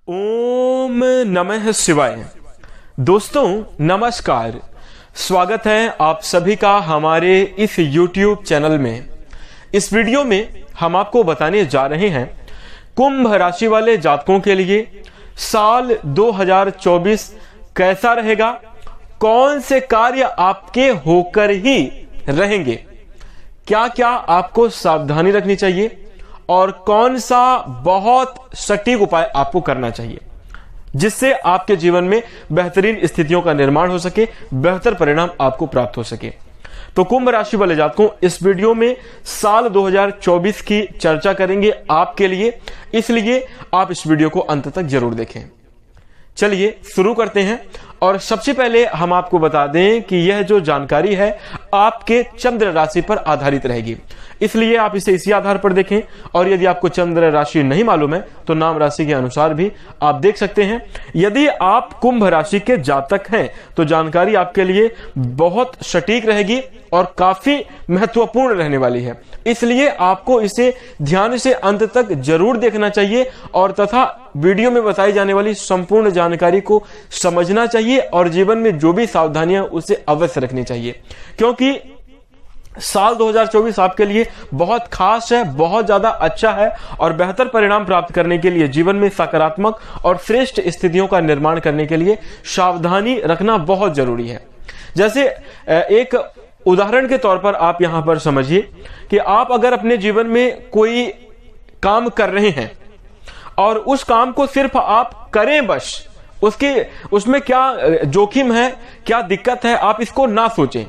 ओम नमः शिवाय। दोस्तों नमस्कार, स्वागत है आप सभी का हमारे इस YouTube चैनल में। इस वीडियो में हम आपको बताने जा रहे हैं कुंभ राशि वाले जातकों के लिए साल 2024 कैसा रहेगा, कौन से कार्य आपके होकर ही रहेंगे, क्या क्या आपको सावधानी रखनी चाहिए और कौन सा बहुत सटीक उपाय आपको करना चाहिए जिससे आपके जीवन में बेहतरीन स्थितियों का निर्माण हो सके, बेहतर परिणाम आपको प्राप्त हो सके। तो कुंभ राशि वाले जातकों, इस वीडियो में साल 2024 की चर्चा करेंगे आपके लिए, इसलिए आप इस वीडियो को अंत तक जरूर देखें। चलिए शुरू करते हैं। और सबसे पहले हम आपको बता दें कि यह जो जानकारी है आपके चंद्र राशि पर आधारित रहेगी, इसलिए आप इसे इसी आधार पर देखें। और यदि आपको चंद्र राशि नहीं मालूम है तो नाम राशि के अनुसार भी आप देख सकते हैं। यदि आप कुंभ राशि के जातक हैं तो जानकारी आपके लिए बहुत सटीक रहेगी और काफी महत्वपूर्ण रहने वाली है, इसलिए आपको इसे ध्यान से अंत तक जरूर देखना चाहिए और तथा वीडियो में बताई जाने वाली संपूर्ण जानकारी को समझना चाहिए और जीवन में जो भी सावधानियां उसे अवश्य रखनी चाहिए, क्योंकि साल 2024 आपके लिए बहुत खास है, बहुत ज्यादा अच्छा है और बेहतर परिणाम प्राप्त करने के लिए, जीवन में सकारात्मक और श्रेष्ठ स्थितियों का निर्माण करने के लिए सावधानी रखना बहुत जरूरी है। जैसे एक उदाहरण के तौर पर आप यहां पर समझिए कि आप अगर अपने जीवन में कोई काम कर रहे हैं और उस काम को सिर्फ आप करें, बस उसमें क्या जोखिम है, क्या दिक्कत है, आप इसको ना सोचें,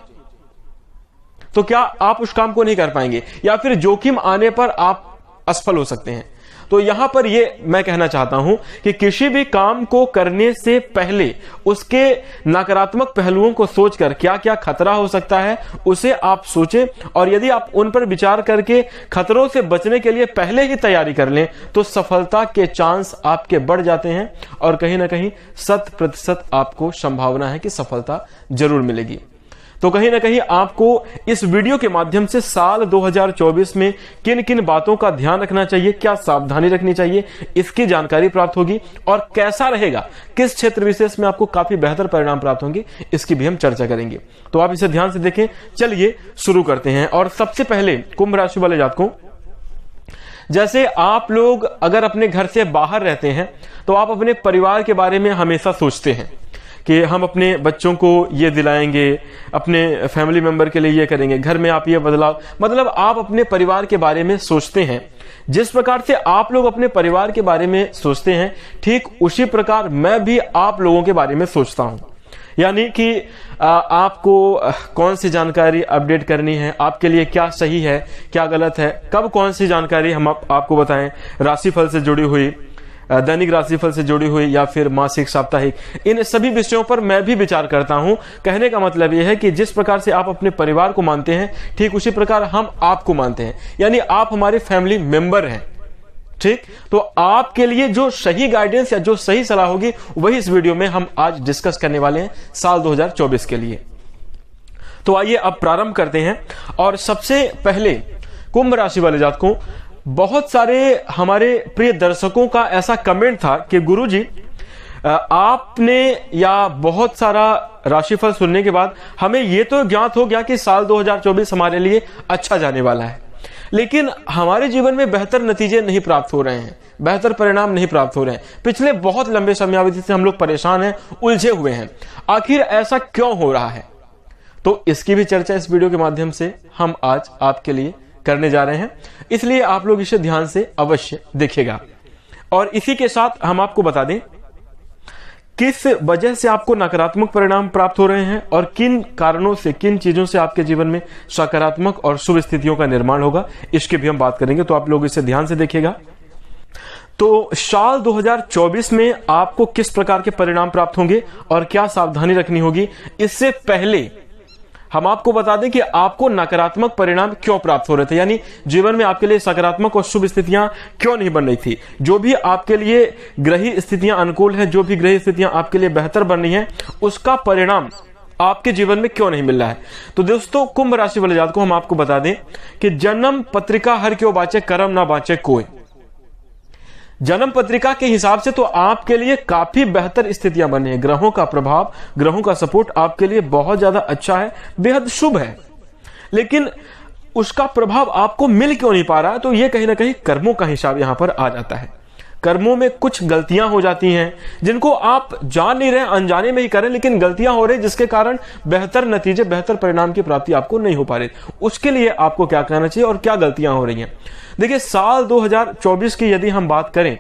तो क्या आप उस काम को नहीं कर पाएंगे या फिर जोखिम आने पर आप असफल हो सकते हैं। तो यहां पर यह मैं कहना चाहता हूं कि किसी भी काम को करने से पहले उसके नकारात्मक पहलुओं को सोचकर क्या क्या खतरा हो सकता है उसे आप सोचें, और यदि आप उन पर विचार करके खतरों से बचने के लिए पहले ही तैयारी कर लें तो सफलता के चांस आपके बढ़ जाते हैं और कहीं ना कहीं 100% आपको संभावना है कि सफलता जरूर मिलेगी। तो कहीं ना कहीं आपको इस वीडियो के माध्यम से साल 2024 में किन किन बातों का ध्यान रखना चाहिए, क्या सावधानी रखनी चाहिए, इसकी जानकारी प्राप्त होगी और कैसा रहेगा, किस क्षेत्र विशेष में आपको काफी बेहतर परिणाम प्राप्त होंगे, इसकी भी हम चर्चा करेंगे। तो आप इसे ध्यान से देखें। चलिए शुरू करते हैं। और सबसे पहले कुंभ राशि वाले जातकों, जैसे आप लोग अगर अपने घर से बाहर रहते हैं तो आप अपने परिवार के बारे में हमेशा सोचते हैं कि हम अपने बच्चों को ये दिलाएंगे, अपने फैमिली मेंबर के लिए ये करेंगे, घर में आप ये बदलाव, मतलब आप अपने परिवार के बारे में सोचते हैं। जिस प्रकार से आप लोग अपने परिवार के बारे में सोचते हैं, ठीक उसी प्रकार मैं भी आप लोगों के बारे में सोचता हूं। यानी कि आपको कौन सी जानकारी अपडेट करनी है, आपके लिए क्या सही है, क्या गलत है, कब कौन सी जानकारी हम आपको बताएं, राशिफल से जुड़ी हुई, दैनिक राशिफल से जुड़ी हुई या फिर मासिक, साप्ताहिक, इन सभी विषयों पर मैं भी विचार करता हूं। कहने का मतलब यह है कि जिस प्रकार से आप अपने परिवार को मानते हैं, ठीक उसी प्रकार हम आपको मानते हैं, यानी आप हमारे फैमिली मेंबर हैं। ठीक, तो आपके लिए जो सही गाइडेंस या जो सही सलाह होगी वही इस वीडियो में हम आज डिस्कस करने वाले हैं साल 2024 के लिए। तो आइए अब प्रारंभ करते हैं। और सबसे पहले कुंभ राशि वाले जातकों, बहुत सारे हमारे प्रिय दर्शकों का ऐसा कमेंट था कि गुरुजी आपने या बहुत सारा राशिफल सुनने के बाद हमें यह तो ज्ञात हो गया कि साल 2024 हमारे लिए अच्छा जाने वाला है, लेकिन हमारे जीवन में बेहतर नतीजे नहीं प्राप्त हो रहे हैं, बेहतर परिणाम नहीं प्राप्त हो रहे हैं। पिछले बहुत लंबे समयावधि से हम लोग परेशान हैं, उलझे हुए हैं, आखिर ऐसा क्यों हो रहा है? तो इसकी भी चर्चा इस वीडियो के माध्यम से हम आज आपके लिए करने जा रहे हैं, इसलिए आप लोग इसे ध्यान से अवश्य देखिएगा। और इसी के साथ हम आपको बता दें किस वजह से आपको नकारात्मक परिणाम प्राप्त हो रहे हैं और किन कारणों से, किन चीजों से आपके जीवन में सकारात्मक और शुभ स्थितियों का निर्माण होगा, इसकी भी हम बात करेंगे। तो आप लोग इसे ध्यान से देखिएगा। तो साल 2024 में आपको किस प्रकार के परिणाम प्राप्त होंगे और क्या सावधानी रखनी होगी, इससे पहले हम आपको बता दें कि आपको नकारात्मक परिणाम क्यों प्राप्त हो रहे थे, यानी जीवन में आपके लिए सकारात्मक और शुभ स्थितियां क्यों नहीं बन रही थी। जो भी आपके लिए ग्रही स्थितियां अनुकूल है, जो भी ग्रही स्थितियां आपके लिए बेहतर बन रही है, उसका परिणाम आपके जीवन में क्यों नहीं मिल रहा है। तो दोस्तों कुंभ राशि वाले जातकों, हम आपको बता दें कि जन्म पत्रिका हर क्यों बाँचे, कर्म ना बाँचे कोई। जन्म पत्रिका के हिसाब से तो आपके लिए काफी बेहतर स्थितियां बनी है। ग्रहों का प्रभाव, ग्रहों का सपोर्ट आपके लिए बहुत ज्यादा अच्छा है, बेहद शुभ है। लेकिन उसका प्रभाव आपको मिल क्यों नहीं पा रहा है? तो यह कहीं ना कहीं कर्मों का हिसाब यहां पर आ जाता है। कर्मों में कुछ गलतियां हो जाती हैं जिनको आप जान नहीं रहे, अनजाने में ही करें, लेकिन गलतियां हो रही जिसके कारण बेहतर नतीजे, बेहतर परिणाम की प्राप्ति आपको नहीं हो पा रही। उसके लिए आपको क्या करना चाहिए और क्या गलतियां हो रही हैं? देखिए, साल 2024 की यदि हम बात करें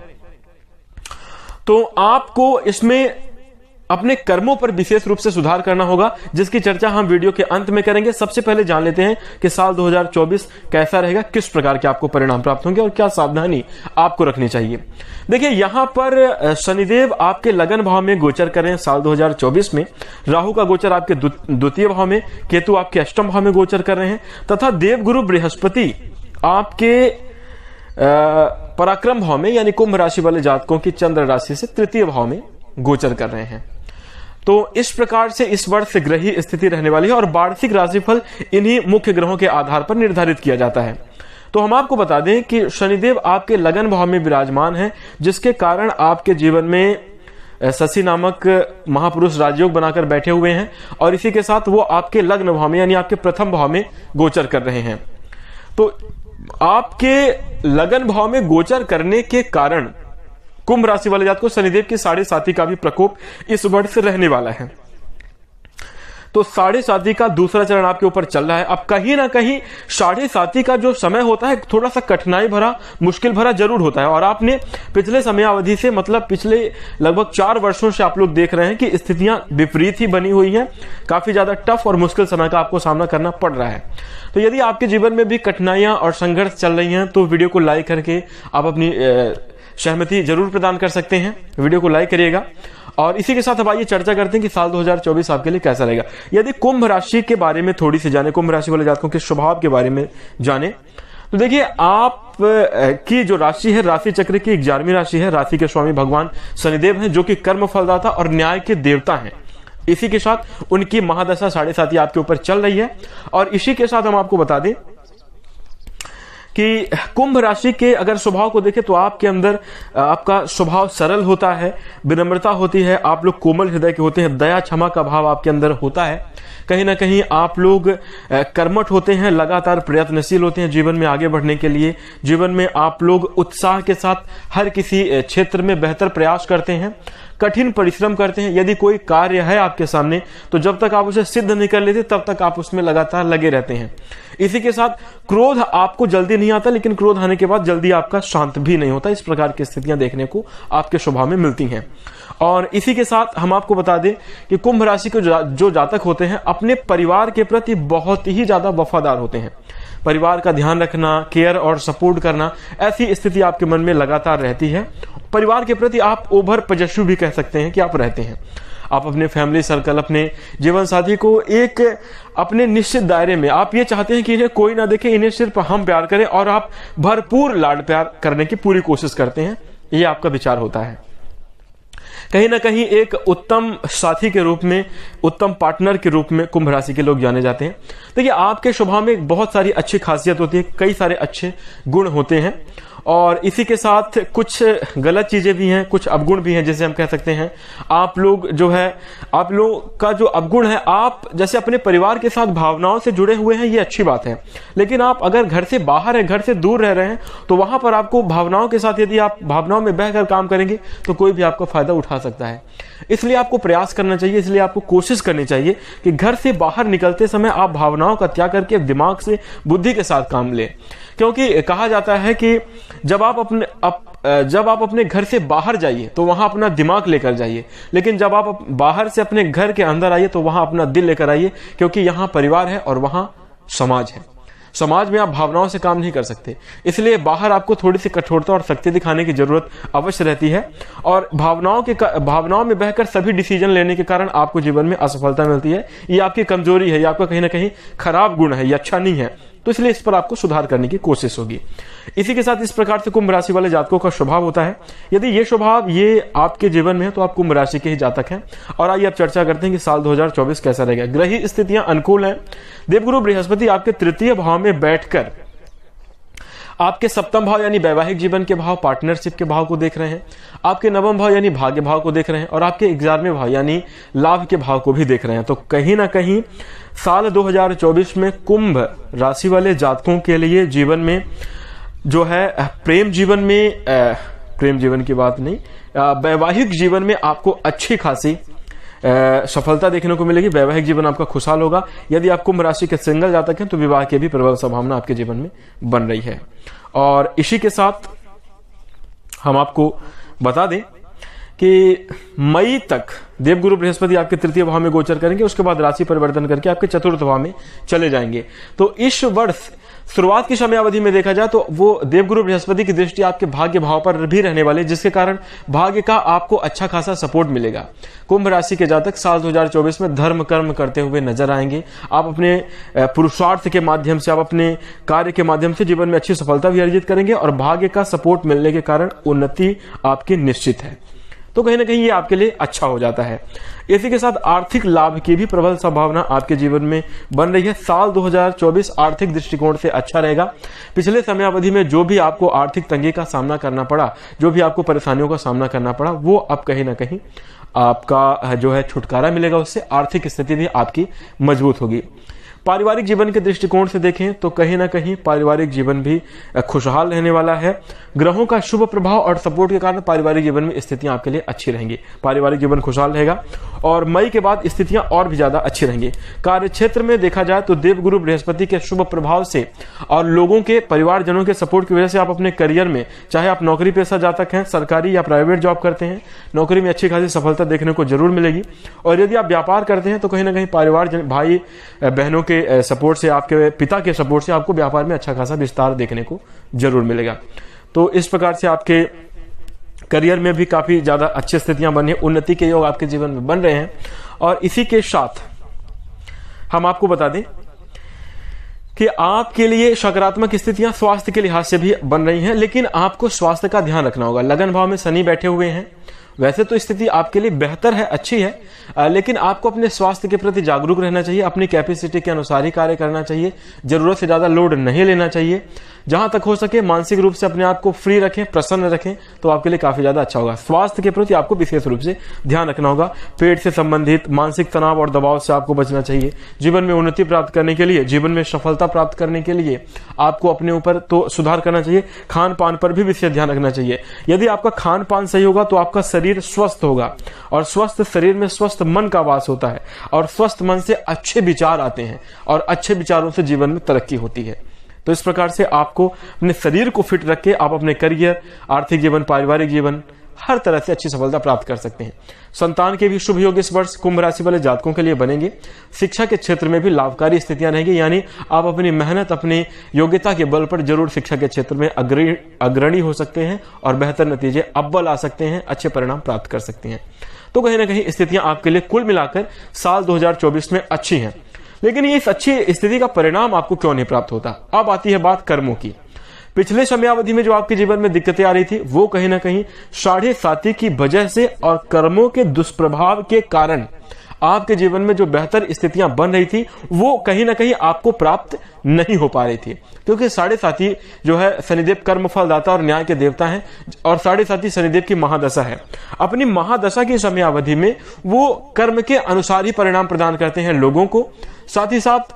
तो आपको इसमें अपने कर्मों पर विशेष रूप से सुधार करना होगा, जिसकी चर्चा हम वीडियो के अंत में करेंगे। सबसे पहले जान लेते हैं कि साल 2024 कैसा रहेगा, किस प्रकार के आपको परिणाम प्राप्त होंगे और क्या सावधानी आपको रखनी चाहिए। देखिए, यहां पर शनिदेव आपके लगन भाव में गोचर कर रहे हैं साल 2024 में। राहु का गोचर आपके द्वितीय भाव में, केतु आपके अष्टम भाव में गोचर कर रहे हैं, तथा देवगुरु बृहस्पति आपके पराक्रम भाव में यानी कुंभ राशि वाले जातकों की चंद्र राशि से तृतीय भाव में गोचर कर रहे हैं। तो इस प्रकार से इस वर्ष ग्रही स्थिति रहने वाली है और वार्षिक राशिफल इन्हीं मुख्य ग्रहों के आधार पर निर्धारित किया जाता है। तो हम आपको बता दें कि शनिदेव आपके लगन भाव में विराजमान है, जिसके कारण आपके जीवन में शशि नामक महापुरुष राजयोग बनाकर बैठे हुए हैं और इसी के साथ वो आपके लग्न भाव में यानी आपके प्रथम भाव में गोचर कर रहे हैं। तो आपके लगन भाव में गोचर करने के कारण कुंभ राशि वाले जात को शनिदेव की 7.5 का भी प्रकोप इस वर्ष रहने वाला है। तो 7.5 का दूसरा चरण आपके ऊपर चल रहा है। अब कहीं ना कहीं 7.5 का जो समय होता है थोड़ा सा कठिनाई भरा, मुश्किल भरा जरूर होता है। और आपने पिछले समय अवधि से, मतलब पिछले लगभग 4 वर्षों से आप लोग देख रहे हैं कि स्थितियां विपरीत ही बनी हुई हैं। काफी ज्यादा टफ और मुश्किल समय का आपको सामना करना पड़ रहा है। तो यदि आपके जीवन में भी कठिनाइयां और संघर्ष चल रही हैं तो वीडियो को लाइक करके आप अपनी सहमति जरूर प्रदान कर सकते हैं। वीडियो को लाइक करिएगा। और इसी के साथ अब आइए चर्चा करते हैं कि साल 2024 आपके लिए कैसा रहेगा। यदि कुंभ राशि के बारे में थोड़ी सी जाने, कुंभ राशि वाले जातकों के स्वभाव के बारे में जाने, तो देखिए, आप की जो राशि है, राशि चक्र की 11वीं राशि है। राशि के स्वामी भगवान शनिदेव हैं, जो कि कर्म फलदाता और न्याय के देवता हैं। इसी के साथ उनकी महादशा 7.5 आपके ऊपर चल रही है। और इसी के साथ हम आपको बता दें कि कुंभ राशि के अगर स्वभाव को देखें तो आपके अंदर आपका स्वभाव सरल होता है, विनम्रता होती है, आप लोग कोमल हृदय के होते हैं, दया क्षमा का भाव आपके अंदर होता है। कहीं ना कहीं आप लोग कर्मठ होते हैं, लगातार प्रयत्नशील होते हैं जीवन में आगे बढ़ने के लिए। जीवन में आप लोग उत्साह के साथ हर किसी क्षेत्र में बेहतर प्रयास करते हैं, कठिन परिश्रम करते हैं। यदि कोई कार्य है आपके सामने तो जब तक आप उसे सिद्ध नहीं कर लेते तब तक आप उसमें लगातार लगे रहते हैं। इसी के साथ क्रोध आपको जल्दी नहीं आता, लेकिन क्रोध आने के बाद जल्दी आपका शांत भी नहीं होता। इस प्रकार की स्थितियां देखने को आपके स्वभाव में मिलती हैं। और इसी के साथ हम आपको बता दें कि कुंभ राशि के जो जातक होते हैं अपने परिवार के प्रति बहुत ही ज्यादा वफादार होते हैं। परिवार का ध्यान रखना, केयर और सपोर्ट करना, ऐसी स्थिति आपके मन में लगातार रहती है। परिवार के प्रति आप ओवर पजेसिव भी कह सकते हैं कि आप रहते हैं। आप अपने फैमिली सर्कल, अपने जीवन साथी को एक अपने निश्चित दायरे में आप ये चाहते हैं कि इन्हें कोई ना देखे, इन्हें सिर्फ हम प्यार करें, और आप भरपूर लाड प्यार करने की पूरी कोशिश करते हैं। ये आपका विचार होता है। कहीं ना कहीं एक उत्तम साथी के रूप में, उत्तम पार्टनर के रूप में कुंभ राशि के लोग जाने जाते हैं। देखिए, आपके स्वभाव में बहुत सारी अच्छी खासियत होती है, कई सारे अच्छे गुण होते हैं। और इसी के साथ कुछ गलत चीजें भी हैं, कुछ अवगुण भी हैं, जैसे हम कह सकते हैं। आप लोग जो है, आप लोग का जो अवगुण है, आप जैसे अपने परिवार के साथ भावनाओं से जुड़े हुए हैं, ये अच्छी बात है। लेकिन आप अगर घर से बाहर है, घर से दूर रह रहे हैं, तो वहां पर आपको भावनाओं के साथ, यदि आप भावनाओं में बहकर काम करेंगे तो कोई भी आपका फायदा उठा सकता है। इसलिए आपको प्रयास करना चाहिए, इसलिए आपको कोशिश करनी चाहिए कि घर से बाहर निकलते समय आप भावनाओं का त्याग करके दिमाग से, बुद्धि के साथ काम लें। क्योंकि कहा जाता है कि जब आप अपने घर से बाहर जाइए तो वहां अपना दिमाग लेकर जाइए, लेकिन जब आप बाहर से अपने घर के अंदर आइए तो वहां अपना दिल लेकर आइए, क्योंकि यहां परिवार है और वहां समाज है। समाज में आप भावनाओं से काम नहीं कर सकते, इसलिए बाहर आपको थोड़ी सी कठोरता और सख्ती दिखाने की जरूरत अवश्य रहती है। और भावनाओं में बहकर सभी डिसीजन लेने के कारण आपको जीवन में असफलता मिलती है। ये आपकी कमजोरी है, ये आपका कहीं ना कहीं खराब गुण है, ये अच्छा नहीं है। तो इसलिए इस पर आपको सुधार करने की कोशिश होगी। इसी के साथ इस प्रकार से कुंभ राशि वाले जातकों का स्वभाव होता है। यदि ये स्वभाव ये आपके जीवन में है तो आप कुंभ राशि के ही जातक हैं। और आइए अब चर्चा करते हैं कि साल 2024 कैसा रहेगा। ग्रही स्थितियां अनुकूल हैं। देवगुरु बृहस्पति आपके तृतीय भाव में बैठकर आपके सप्तम भाव यानी वैवाहिक जीवन के भाव, पार्टनरशिप के भाव को देख रहे हैं। आपके नवम भाव यानी भाग्य भाव को देख रहे हैं और आपके 11वें भाव यानी लाभ के भाव को भी देख रहे हैं। तो कहीं ना कहीं साल 2024 में कुंभ राशि वाले जातकों के लिए जीवन में जो है प्रेम जीवन की बात नहीं, वैवाहिक जीवन में आपको अच्छी खासी सफलता देखने को मिलेगी। वैवाहिक जीवन आपका खुशहाल होगा। यदि आप कुंभ राशि के सिंगल जातक हैं तो विवाह की भी प्रबल संभावना आपके जीवन में बन रही है। और इसी के साथ हम आपको बता दें कि मई तक देवगुरु बृहस्पति आपके तृतीय भाव में गोचर करेंगे, उसके बाद राशि परिवर्तन करके आपके चतुर्थ भाव में चले जाएंगे। तो इस वर्ष शुरुआत की समयावधि में देखा जाए तो वो देवगुरु बृहस्पति की दृष्टि आपके भाग्य भाव पर भी रहने वाले, जिसके कारण भाग्य का आपको अच्छा खासा सपोर्ट मिलेगा। कुंभ राशि के जातक साल 2024 में धर्म कर्म करते हुए नजर आएंगे। आप अपने पुरुषार्थ के माध्यम से, आप अपने कार्य के माध्यम से जीवन में अच्छी सफलता भी अर्जित करेंगे और भाग्य का सपोर्ट मिलने के कारण उन्नति आपकी निश्चित है। तो कहीं ना कहीं ये आपके लिए अच्छा हो जाता है। इसी के साथ आर्थिक लाभ की भी प्रबल संभावना आपके जीवन में बन रही है। साल 2024 आर्थिक दृष्टिकोण से अच्छा रहेगा। पिछले समयावधि में जो भी आपको आर्थिक तंगी का सामना करना पड़ा, जो भी आपको परेशानियों का सामना करना पड़ा, वो अब कहीं ना कहीं आपका जो है छुटकारा मिलेगा। उससे आर्थिक स्थिति भी आपकी मजबूत होगी। पारिवारिक जीवन के दृष्टिकोण से देखें तो कहीं ना कहीं पारिवारिक जीवन भी खुशहाल रहने वाला है। ग्रहों का शुभ प्रभाव और सपोर्ट के कारण पारिवारिक जीवन में स्थितियां आपके लिए अच्छी रहेंगी। पारिवारिक जीवन खुशहाल रहेगा और मई के बाद स्थितियां और भी ज्यादा अच्छी रहेंगी। कार्य क्षेत्र में देखा जाए तो देवगुरु बृहस्पति के शुभ प्रभाव से और लोगों के, परिवारजनों के सपोर्ट की वजह से आप अपने करियर में, चाहे आप नौकरी पेशा जातक हैं, सरकारी या प्राइवेट जॉब करते हैं, नौकरी में अच्छी खासी सफलता देखने को जरूर मिलेगी। और यदि आप व्यापार करते हैं तो कहीं ना कहीं परिवार, भाई बहनों के सपोर्ट से, आपके पिता के सपोर्ट से आपको व्यापार में अच्छा खासा विस्तार देखने को जरूर मिलेगा। तो इस प्रकार से आपके करियर में भी काफी ज्यादा अच्छी स्थितियां बनी है, उन्नति के योग आपके जीवन में बन रहे हैं। और इसी के साथ हम आपको बता दें कि आपके लिए सकारात्मक स्थितियां स्वास्थ्य के लिहाज से भी बन रही हैं, लेकिन आपको स्वास्थ्य का ध्यान रखना होगा। लगन भाव में शनि बैठे हुए हैं। वैसे तो स्थिति आपके लिए बेहतर है, अच्छी है, लेकिन आपको अपने स्वास्थ्य के प्रति जागरूक रहना चाहिए। अपनी कैपेसिटी के अनुसार ही कार्य करना चाहिए। जरूरत से ज्यादा लोड नहीं लेना चाहिए। जहां तक हो सके मानसिक रूप से अपने आप को फ्री रखें, प्रसन्न रखें, तो आपके लिए काफी ज्यादा अच्छा होगा। स्वास्थ्य के प्रति आपको विशेष रूप से ध्यान रखना होगा। पेट से संबंधित मानसिक तनाव और दबाव से आपको बचना चाहिए। जीवन में उन्नति प्राप्त करने के लिए, जीवन में सफलता प्राप्त करने के लिए आपको अपने ऊपर तो सुधार करना चाहिए। खान पान पर भी विशेष ध्यान रखना चाहिए। यदि आपका खान पान सही होगा तो आपका शरीर स्वस्थ होगा और स्वस्थ शरीर में स्वस्थ मन का वास होता है और स्वस्थ मन से अच्छे विचार आते हैं और अच्छे विचारों से जीवन में तरक्की होती है। तो इस प्रकार से आपको अपने शरीर को फिट रख के आप अपने करियर, आर्थिक जीवन, पारिवारिक जीवन, हर तरह से अच्छी सफलता प्राप्त कर सकते हैं। संतान के भी शुभ योग इस वर्ष कुंभ राशि वाले जातकों के लिए बनेंगे। शिक्षा के क्षेत्र में भी लाभकारी स्थितियां रहेंगी, यानी आप अपनी मेहनत, अपनी योग्यता के बल पर जरूर शिक्षा के क्षेत्र में अग्रणी हो सकते हैं और बेहतर नतीजे अव्वल आ सकते हैं, अच्छे परिणाम प्राप्त कर सकते हैं। तो कहीं ना कहीं स्थितियां आपके लिए कुल मिलाकर साल 2024 में अच्छी हैं। लेकिन इस अच्छी स्थिति का परिणाम आपको क्यों नहीं प्राप्त होता? अब आती है बात कर्मों की। पिछले समयावधि में जो आपके जीवन में दिक्कतें आ रही थी वो कहीं ना कहीं 7.5 की वजह से और कर्मों के दुष्प्रभाव के कारण आपके जीवन में जो बेहतर स्थितियां बन रही थी वो कहीं ना कहीं आपको प्राप्त नहीं हो पा रही थी, क्योंकि 7.5 जो है शनिदेव कर्म फलदाता और न्याय के देवता हैं और 7.5 शनिदेव की महादशा है। अपनी महादशा की समयावधि में वो कर्म के अनुसार ही परिणाम प्रदान करते हैं लोगों को, साथ ही साथ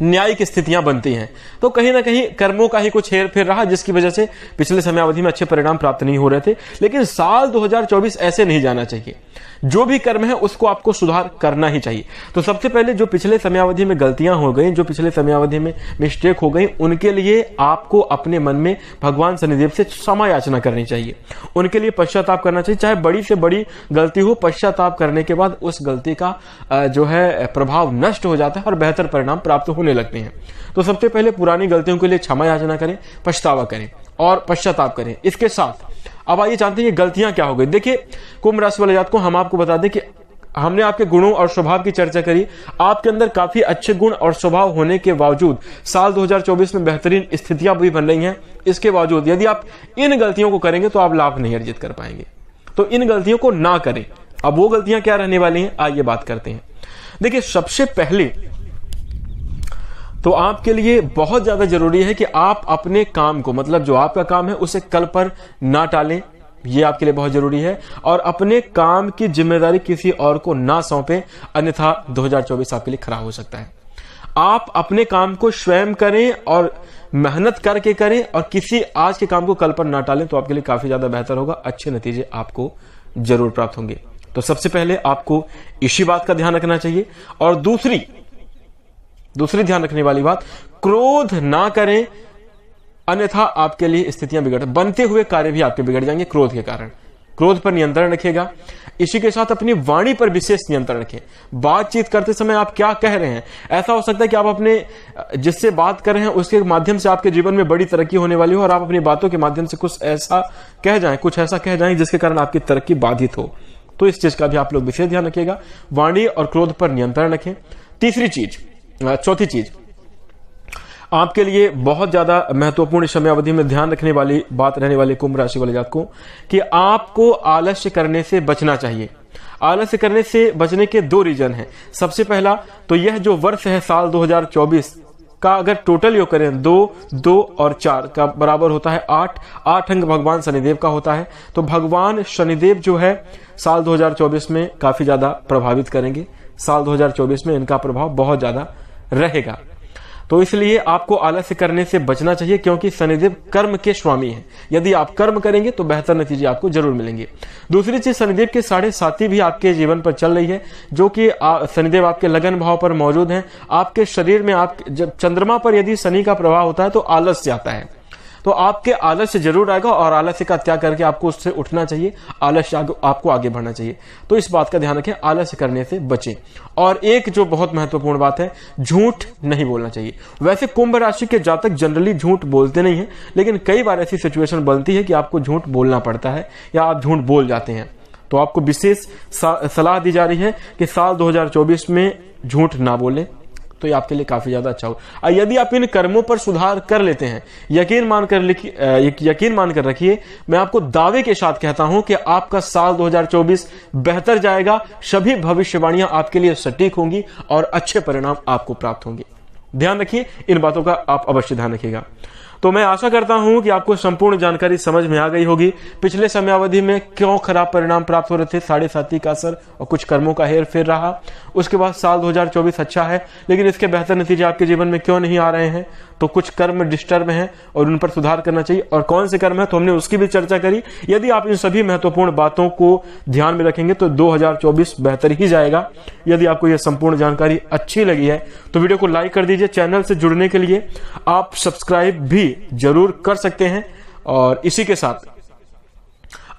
न्यायिक स्थितियां बनती हैं। तो कहीं ना कहीं कर्मों का ही कुछ हेर फेर रहा, जिसकी वजह से पिछले समयावधि में अच्छे परिणाम प्राप्त नहीं हो रहे थे। लेकिन साल 2024 ऐसे नहीं जाना चाहिए। जो भी कर्म है उसको आपको सुधार करना ही चाहिए। तो सबसे पहले जो पिछले समयावधि में गलतियां हो गई, जो पिछले समयावधि में मिस्टेक हो गई, उनके लिए आपको अपने मन में भगवान शनिदेव से क्षमा याचना करनी चाहिए। उनके लिए पश्चाताप करना चाहिए। चाहे बड़ी से बड़ी गलती हो, पश्चाताप करने के बाद उस गलती का जो है प्रभाव नष्ट हो जाता है और बेहतर परिणाम प्राप्त होने लगते हैं। तो सबसे पहले पुरानी गलतियों के लिए क्षमा याचना करें, पछतावा करें और पश्चाताप करें। इसके साथ अब आइए जानते हैं गलतियां क्या हो गई। देखिए, कुंभ राशि वाले जातकों, हम आपको बता दें कि हमने आपके गुणों और स्वभाव की चर्चा करी। आपके अंदर काफी अच्छे गुण और स्वभाव होने के बावजूद साल 2024 में बेहतरीन स्थितियां भी बन रही हैं। इसके बावजूद यदि आप इन गलतियों को करेंगे तो आप लाभ नहीं अर्जित कर पाएंगे। तो इन गलतियों को ना करें। अब वो गलतियां क्या रहने वाली हैं, आइए बात करते हैं। देखिए, सबसे पहले तो आपके लिए बहुत ज्यादा जरूरी है कि आप अपने काम को, मतलब जो आपका काम है उसे कल पर ना टालें, ये आपके लिए बहुत जरूरी है। और अपने काम की जिम्मेदारी किसी और को ना सौंपें, अन्यथा 2024 आपके लिए खराब हो सकता है। आप अपने काम को स्वयं करें और मेहनत करके करें, और किसी आज के काम को कल पर ना टालें, तो आपके लिए काफी ज्यादा बेहतर होगा, अच्छे नतीजे आपको जरूर प्राप्त होंगे। तो सबसे पहले आपको इसी बात का ध्यान रखना चाहिए। और दूसरी ध्यान रखने वाली बात, क्रोध ना करें, अन्यथा आपके लिए स्थितियां बिगड़, बनते हुए कार्य भी आपके बिगड़ जाएंगे क्रोध के कारण। क्रोध पर नियंत्रण रखिएगा। इसी के साथ अपनी वाणी पर विशेष नियंत्रण रखें। बातचीत करते समय आप क्या कह रहे हैं, ऐसा हो सकता है कि आप अपने जिससे बात कर रहे हैं उसके माध्यम से आपके जीवन में बड़ी तरक्की होने वाली हो, और आप अपनी बातों के माध्यम से कुछ ऐसा कह जाएं जिसके कारण आपकी तरक्की बाधित हो। तो इस चीज का भी आप लोग विशेष ध्यान रखिएगा। वाणी और क्रोध पर नियंत्रण रखें। चौथी चीज आपके लिए बहुत ज्यादा महत्वपूर्ण समयावधि में ध्यान रखने वाली बात रहने वाली कुंभ राशि वाले जातकों, कि आपको आलस्य करने से बचना चाहिए। आलस्य करने से बचने के 2 रीजन हैं। सबसे पहला तो यह जो वर्ष है साल 2024 का, अगर टोटल योग करें 2 और 4 का बराबर होता है 8 अंक भगवान शनिदेव का होता है। तो भगवान शनिदेव जो है साल 2024 में काफी ज्यादा प्रभावित करेंगे। साल 2024 में इनका प्रभाव बहुत ज्यादा रहेगा। तो इसलिए आपको आलस्य करने से बचना चाहिए, क्योंकि शनिदेव कर्म के स्वामी हैं। यदि आप कर्म करेंगे तो बेहतर नतीजे आपको जरूर मिलेंगे। दूसरी चीज, शनिदेव के 7.5 भी आपके जीवन पर चल रही है, जो कि शनिदेव आपके लगन भाव पर मौजूद हैं। आपके शरीर में जब चंद्रमा पर यदि शनि का प्रभाव होता है तो आलस्य आता है, तो आपके आलस्य जरूर आएगा, और आलस्य का त्याग करके आपको उससे उठना चाहिए, आलस्य आपको आगे बढ़ना चाहिए। तो इस बात का ध्यान रखें, आलस्य करने से बचें। और एक जो बहुत महत्वपूर्ण बात है, झूठ नहीं बोलना चाहिए। वैसे कुंभ राशि के जातक जनरली झूठ बोलते नहीं हैं, लेकिन कई बार ऐसी सिचुएशन बनती है कि आपको झूठ बोलना पड़ता है या आप झूठ बोल जाते हैं। तो आपको विशेष सलाह दी जा रही है कि साल 2024 में झूठ ना बोलें, तो ये आपके लिए काफी ज्यादा अच्छा हो। यदि आप इन कर्मों पर सुधार कर लेते हैं, यकीन मानकर रखिए, मैं आपको दावे के साथ कहता हूं कि आपका साल 2024 बेहतर जाएगा। सभी भविष्यवाणियां आपके लिए सटीक होंगी और अच्छे परिणाम आपको प्राप्त होंगे। ध्यान रखिए, इन बातों का आप अवश्य ध्यान रखिएगा। तो मैं आशा करता हूं कि आपको संपूर्ण जानकारी समझ में आ गई होगी। पिछले समयावधि में क्यों खराब परिणाम प्राप्त हो रहे थे, 7.5 का असर और कुछ कर्मों का हेर फेर रहा। उसके बाद साल 2024 अच्छा है, लेकिन इसके बेहतर नतीजे आपके जीवन में क्यों नहीं आ रहे हैं, तो कुछ कर्म डिस्टर्ब हैं और उन पर सुधार करना चाहिए। और कौन से कर्म है, तो हमने उसकी भी चर्चा करी। यदि आप इन सभी महत्वपूर्ण बातों को ध्यान में रखेंगे तो 2024 बेहतर ही जाएगा। यदि आपको यह संपूर्ण जानकारी अच्छी लगी है तो वीडियो को लाइक कर दीजिए। चैनल से जुड़ने के लिए आप सब्सक्राइब भी जरूर कर सकते हैं। और इसी के साथ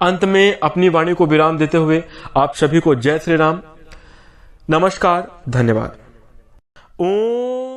अंत में अपनी वाणी को विराम देते हुए आप सभी को जय श्री राम, नमस्कार, धन्यवाद। ओम